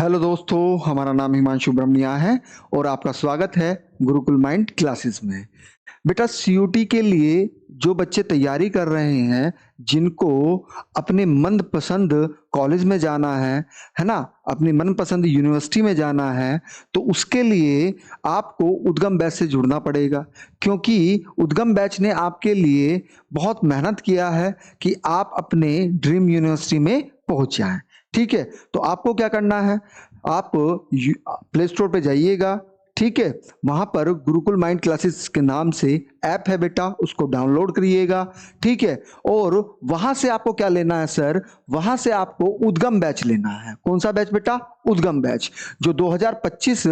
Hello दोस्तों, हमारा नाम हिमांशु ब्रह्मनिया है और आपका स्वागत है गुरुकुल माइंड क्लासेस में। बेटा, सीयूटी के लिए जो बच्चे तैयारी कर रहे हैं, जिनको अपने मनपसंद कॉलेज में जाना है ना, अपनी मनपसंद यूनिवर्सिटी में जाना है, तो उसके लिए आपको उद्गम बैच से जुड़ना पड़ेगा। क्योंकि उद्गम बैच ने आपके लिए बहुत मेहनत किया है कि आप अपने ड्रीम यूनिवर्सिटी में पहुंच जाएं। ठीक है, तो आपको क्या करना है, आप प्ले स्टोर पे जाइएगा। ठीक है, वहां पर गुरुकुल माइंड क्लासेस के नाम से ऐप है बेटा, उसको डाउनलोड करिएगा। ठीक है, और वहां से आपको क्या लेना है सर, वहां से आपको उद्गम बैच लेना है। कौन सा बैच बेटा? उद्गम बैच, जो 2025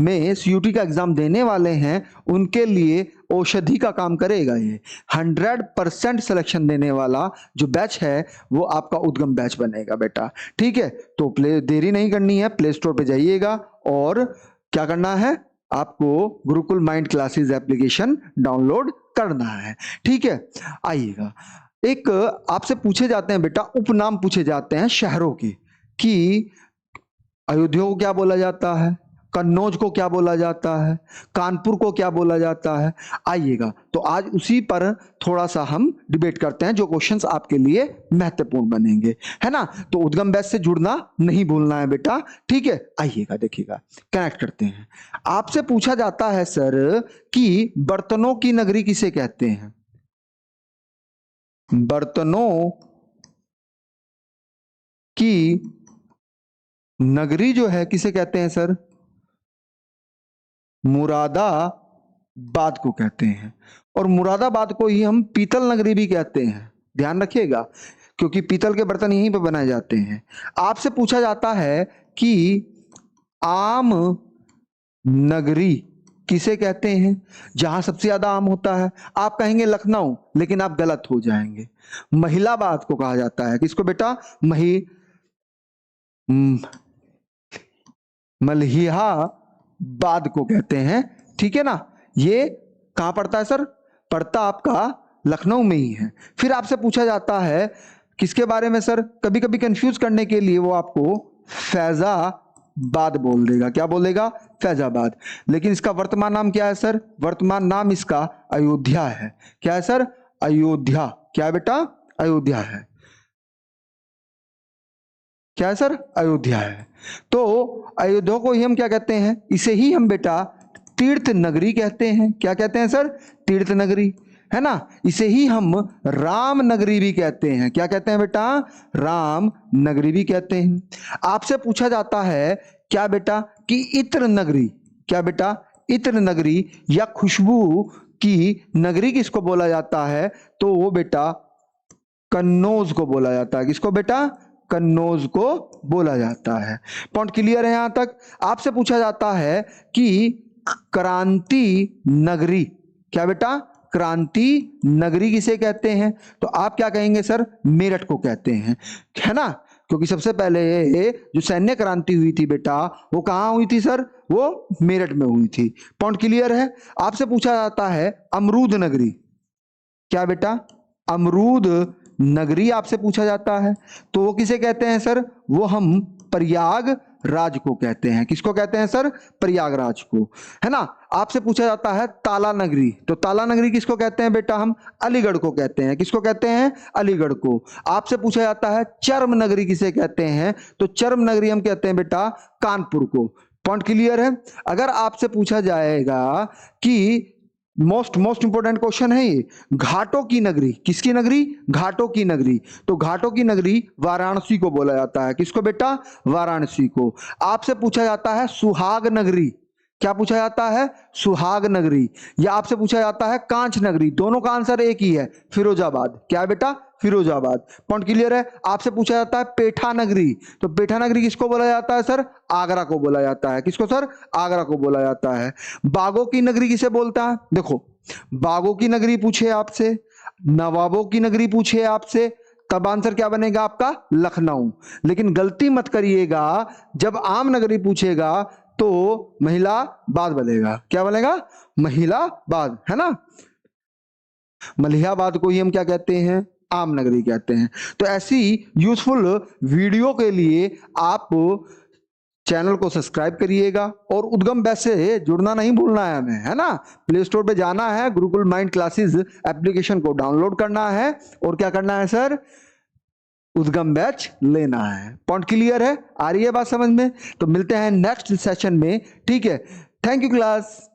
में सीयूटी का एग्जाम देने वाले हैं उनके लिए औषधि का काम करेगा। ये 100% सिलेक्शन देने वाला जो बैच है वो आपका उद्गम बैच बनेगा बेटा। ठीक है, तो देरी नहीं करनी है, प्ले स्टोर पे जाइएगा और क्या करना है, आपको Gurukul mind classes application download करना है। ठीक है, आइएगा। एक आपसे पूछे जाते हैं बेटा, उपनाम पूछे जाते हैं शहरों के, कि अयोध्या को क्या बोला जाता है, कन्नौज को क्या बोला जाता है, कानपुर को क्या बोला जाता है। आइएगा, तो आज उसी पर थोड़ा सा हम डिबेट करते हैं, जो क्वेश्चंस आपके लिए महत्वपूर्ण बनेंगे, है ना। तो उद्गम बैच से जुड़ना नहीं भूलना है बेटा। ठीक है, आइएगा, देखिएगा, कनेक्ट करते हैं। आपसे पूछा जाता है सर कि बर्तनों की नगरी किसे कहते हैं? बर्तनों की नगरी जो है किसे कहते हैं सर? मुरादाबाद को कहते हैं। और मुरादाबाद को ही हम पीतल नगरी भी कहते हैं, ध्यान रखिएगा, क्योंकि पीतल के बर्तन यहीं पे बनाए जाते हैं। आपसे पूछा जाता है कि आम नगरी किसे कहते हैं, जहां सबसे ज्यादा आम होता है? आप कहेंगे लखनऊ, लेकिन आप गलत हो जाएंगे। महिलाबाद को कहा जाता है। किसको बेटा? मलिहाबाद को कहते हैं। ठीक है ना, ये कहां पड़ता है सर? पड़ता आपका लखनऊ में ही है। फिर आपसे पूछा जाता है किसके बारे में सर? कभी कभी कंफ्यूज करने के लिए वो आपको फैजाबाद बोल देगा। क्या बोलेगा? फैजाबाद। लेकिन इसका वर्तमान नाम क्या है सर? वर्तमान नाम इसका अयोध्या है। क्या है सर? अयोध्या। क्या है बेटा? अयोध्या है। क्या है सर? अयोध्या है। तो अयोध्या को ही हम क्या कहते हैं? इसे ही हम बेटा तीर्थ नगरी कहते हैं। क्या कहते हैं सर? तीर्थ नगरी, है ना। इसे ही हम राम नगरी भी कहते हैं। क्या कहते हैं बेटा? राम नगरी भी कहते हैं। आपसे पूछा जाता है क्या बेटा, कि इत्र नगरी, क्या बेटा? इत्र नगरी या खुशबू की नगरी किसको बोला जाता है? तो वो बेटा कन्नौज को बोला जाता है। किसको बेटा? कन्नौज को बोला जाता है। पॉइंट क्लियर है यहां तक? आपसे पूछा जाता है कि क्रांति नगरी, क्या बेटा? क्रांति नगरी किसे कहते हैं? तो आप क्या कहेंगे सर? मेरठ को कहते हैं, है ना। क्योंकि सबसे पहले जो सैन्य क्रांति हुई थी बेटा, वो कहां हुई थी सर? वो मेरठ में हुई थी। पॉइंट क्लियर है? आपसे पूछा जाता है अमरूद नगरी, क्या बेटा? अमरूद नगरी आपसे पूछा जाता है, तो वो किसे कहते हैं सर? वो हम प्रयागराज को कहते हैं। किसको कहते हैं सर? प्रयागराज को, है ना। आपसे पूछा जाता है ताला नगरी, तो ताला नगरी किसको कहते हैं बेटा? हम अलीगढ़ को कहते हैं। किसको कहते हैं? अलीगढ़ को। आपसे पूछा जाता है चर्म नगरी किसे कहते हैं? तो चर्म नगरी हम कहते हैं बेटा कानपुर को। पॉइंट क्लियर है? अगर आपसे पूछा जाएगा कि मोस्ट इंपोर्टेंट क्वेश्चन है ये, घाटों की नगरी, किसकी नगरी? घाटों की नगरी। तो घाटों की नगरी वाराणसी को बोला जाता है। किसको बेटा? वाराणसी को। आपसे पूछा जाता है सुहाग नगरी, क्या पूछा जाता है? सुहाग नगरी। या आपसे पूछा जाता है कांच नगरी, दोनों का आंसर एक ही है, फिरोजाबाद। क्या है बेटा? फिरोजाबाद। पॉइंट क्लियर है? आपसे पूछा जाता है पेठा नगरी, तो पेठा नगरी किसको बोला जाता है सर? आगरा को बोला जाता है। किसको सर? आगरा को बोला जाता है। बागों की नगरी किसे बोलता है? देखो, बागों की नगरी पूछे आपसे, नवाबों की नगरी पूछे आपसे, तब आंसर क्या बनेगा आपका? लखनऊ। लेकिन गलती मत करिएगा, जब आम नगरी पूछेगा तो महिलाबाद बनेगा। क्या बनेगा? महिलाबाद, है ना। मलिहाबाद को ही हम क्या कहते हैं? आम नगरी कहते हैं। तो ऐसी यूजफुल वीडियो के लिए आप चैनल को सब्सक्राइब करिएगा और उद्गम बैच से जुड़ना नहीं भूलना है हमें, है ना। प्ले स्टोर पे जाना है, गुरुकुल माइंड क्लासेस एप्लीकेशन को डाउनलोड करना है और क्या करना है सर, उद्गम बैच लेना है। पॉइंट क्लियर है, आ रही है बात समझ में? तो मिलते हैं नेक्स्ट सेशन में, ठीक है। Thank you class.